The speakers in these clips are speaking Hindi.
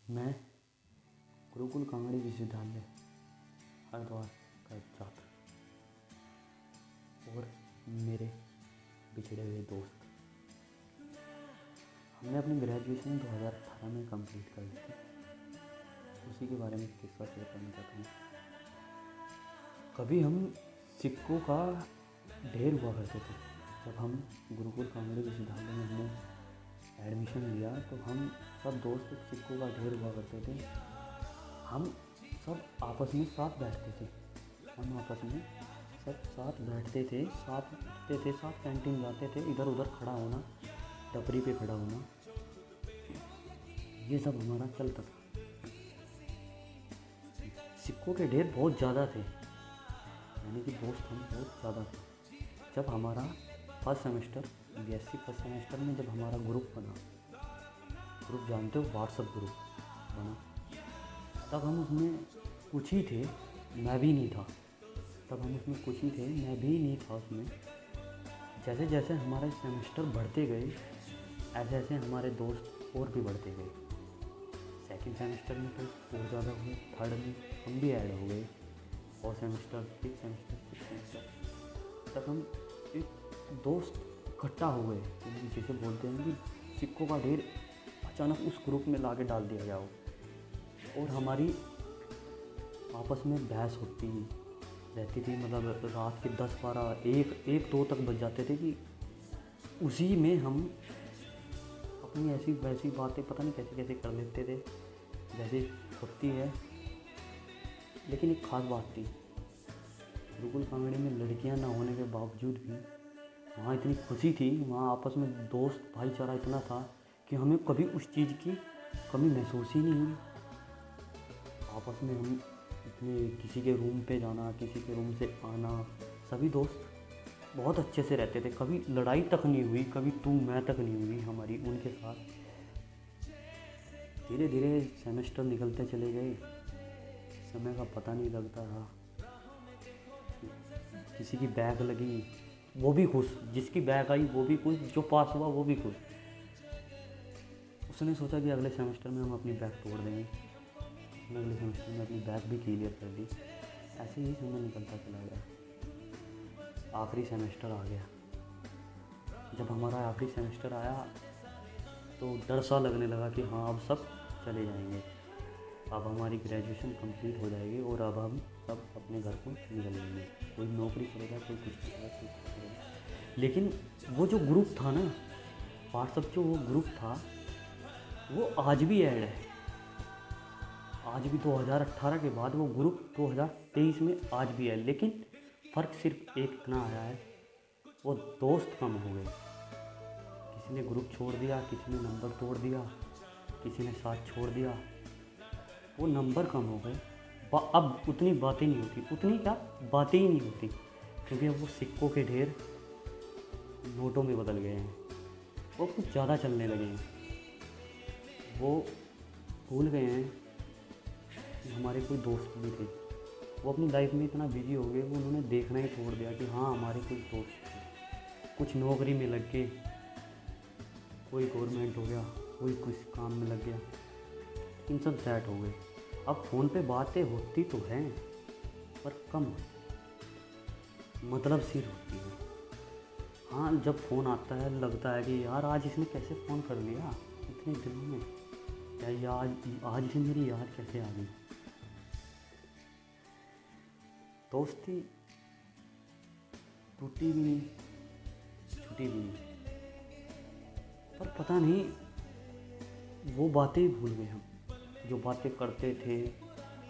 मैं गुरुकुल कांगड़ी विश्वविद्यालय हरिद्वार का एक छात्र और मेरे बिछड़े हुए दोस्त, हमने अपनी ग्रेजुएशन 2018 में कंप्लीट कर ली थी। उसी के बारे में एक किस्सा शेयर करना चाहता हूँ। कभी हम सिक्कों का ढेर हुआ करते थे। जब हम गुरुकुल कांगड़ी विश्वविद्यालय में हमने एडमिशन लिया तो हम सब दोस्त सिक्कों का ढेर हुआ करते थे। हम सब आपस में साथ बैठते थे। हम आपस में सब साथ बैठते थे, साथ उठते थे, साथ कैंटीन जाते थे। इधर उधर खड़ा होना, टपरी पे खड़ा होना, ये सब हमारा चलता था। सिक्कों के ढेर बहुत ज़्यादा थे, यानी कि दोस्त हम बहुत ज़्यादा थे। जब हमारा first semester BSc first semester में जब हमारा ग्रुप बना, ग्रुप जानते हो, व्हाट्सएप ग्रुप बना, तब हम उसमें कुछ ही थे, मैं भी नहीं था। तब हम उसमें कुछ ही थे, मैं भी नहीं था उसमें। जैसे जैसे हमारे सेमेस्टर बढ़ते गए, ऐसे ऐसे हमारे दोस्त और भी बढ़ते गए। सेकंड सेमेस्टर में तो और ज़्यादा हुए, थर्ड में हम भी ऐड हो गए, fourth semester, fifth semester, six semester, तब हम एक दोस्त इकट्ठा हो गए। जैसे बोलते हैं कि सिक्कों का ढेर अचानक उस ग्रुप में ला के डाल दिया गया हो और हमारी आपस में बहस होती रहती थी। मतलब रात के 10-12, 1-2 तक बज जाते थे कि उसी में हम अपनी ऐसी वैसी बातें पता नहीं कैसे कैसे कर लेते थे, जैसे होती है। लेकिन एक ख़ास बात थी, गुरुकुल कांगड़ी में लड़कियां ना होने के बावजूद भी वहाँ इतनी खुशी थी, वहाँ आपस में दोस्त भाईचारा इतना था कि हमें कभी उस चीज़ की कमी महसूस ही नहीं हुई। आपस में हम इतने, किसी के रूम पे जाना, किसी के रूम से आना, सभी दोस्त बहुत अच्छे से रहते थे। कभी लड़ाई तक नहीं हुई, कभी तू मैं तक नहीं हुई हमारी उनके साथ। धीरे धीरे सेमेस्टर निकलते चले गए, समय का पता नहीं लगता रहा। किसी की बैग लगी वो भी खुश, जिसकी बैग आई वो भी खुश, जो पास हुआ वो भी खुश। उसने सोचा कि अगले सेमेस्टर में हम अपनी बैग तोड़ देंगे। उसने अगले सेमेस्टर में अपनी बैग भी क्लियर कर दी। ऐसे ही समय निकलता चला गया। आखिरी सेमेस्टर आ गया। जब हमारा आखिरी सेमेस्टर आया तो डर सा लगने लगा कि हाँ अब सब चले जाएंगे, अब हमारी ग्रेजुएशन कंप्लीट हो जाएगी और अब हम सब अपने घर को निकल जाएंगे। कोई नौकरी करेगा, कोई कुछ करेगा, कोई कुछ करेगा। लेकिन वो जो ग्रुप था ना, व्हाट्सएप जो वो ग्रुप था, वो आज भी ऐड है। आज भी 2018 के बाद वो ग्रुप 2023 में आज भी है। लेकिन फ़र्क सिर्फ एक इतना आया है, वो दोस्त कम हो गए। किसी ने ग्रुप छोड़ दिया, किसी ने नंबर तोड़ दिया, किसी ने साथ छोड़ दिया। वो नंबर कम हो गए। अब उतनी बातें नहीं होती, उतनी क्या बातें ही नहीं होती, क्योंकि अब वो सिक्कों के ढेर नोटों में बदल गए हैं। वो कुछ ज़्यादा चलने लगे हैं। वो भूल गए हैं कि हमारे कोई दोस्त भी थे। वो अपनी लाइफ में इतना बिजी हो गए, उन्होंने देखना ही छोड़ दिया कि हाँ हमारे कुछ दोस्त थे। कुछ नौकरी में लग गए, कोई गवर्नमेंट हो गया, कोई कुछ काम में लग गया, इन सब सेट हो गए। अब फ़ोन पे बातें होती तो हैं पर कम होती, मतलब सिर होती है। हाँ, जब फ़ोन आता है लगता है कि यार आज इसने कैसे फ़ोन कर लिया इतने दिनों में, या आज ही मेरी याद कैसे आ गई। दोस्ती टूटी भी नहीं, छूटी भी नहीं, पर पता नहीं वो बातें ही भूल गए हम, जो बातें करते थे।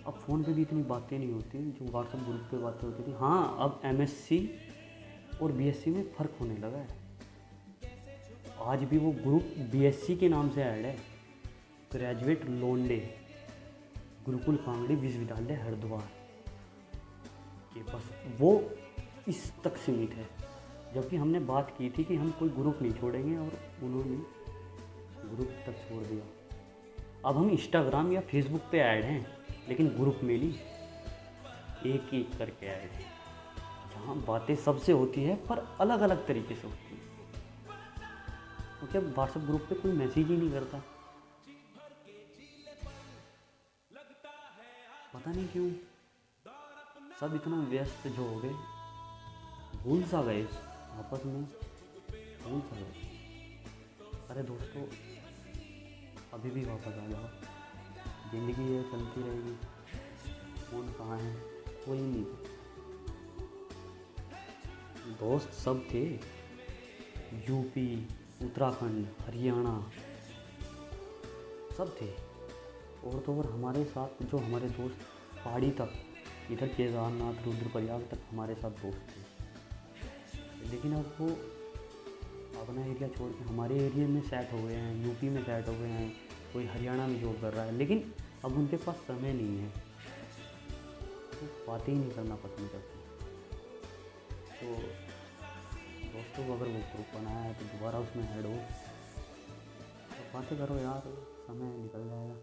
अब फ़ोन पे भी इतनी बातें नहीं होती जो व्हाट्सएप ग्रुप पे बातें होती थी। हाँ, अब एमएससी और बीएससी में फ़र्क होने लगा है। आज भी वो ग्रुप बीएससी के नाम से ऐड है, ग्रेजुएट लोंडे गुरुकुल कांगड़ी विश्वविद्यालय हरिद्वार, ये बस वो इस तक सीमित है। जबकि हमने बात की थी कि हम कोई ग्रुप नहीं छोड़ेंगे और उन्होंने ग्रुप तक छोड़ दिया। अब हम इंस्टाग्राम या फेसबुक पे ऐड हैं, लेकिन ग्रुप में नहीं, एक एक करके ऐड हैं, जहाँ बातें सबसे होती है पर अलग अलग तरीके से होती है। क्योंकि अब व्हाट्सएप ग्रुप पे कोई मैसेज ही नहीं करता, पता नहीं क्यों सब इतना व्यस्त जो हो गए, भूल सा गए आपस में, भूल सा गए। अरे दोस्तों, अभी भी वापस आ जाओ, ज़िंदगी ये चलती रहेगी। कौन कहाँ है कोई नहीं। दोस्त सब थे, यूपी, उत्तराखंड, हरियाणा, सब थे। और तो और हमारे साथ जो हमारे दोस्त पहाड़ी तक, इधर केदारनाथ रुद्रप्रयाग तक हमारे साथ दोस्त थे। लेकिन अब वो अपना एरिया छोड़ के हमारे एरिया में सेट हो गए हैं, यूपी में सेट हो गए हैं, कोई हरियाणा में जॉब कर रहा है। लेकिन अब उनके पास समय नहीं है, वो बातें ही नहीं करना पसंद करते। तो दोस्तों को अगर वो ग्रुप बनाया है तो दोबारा उसमें ऐड हो, तो बातें करो यार, समय निकल जाएगा।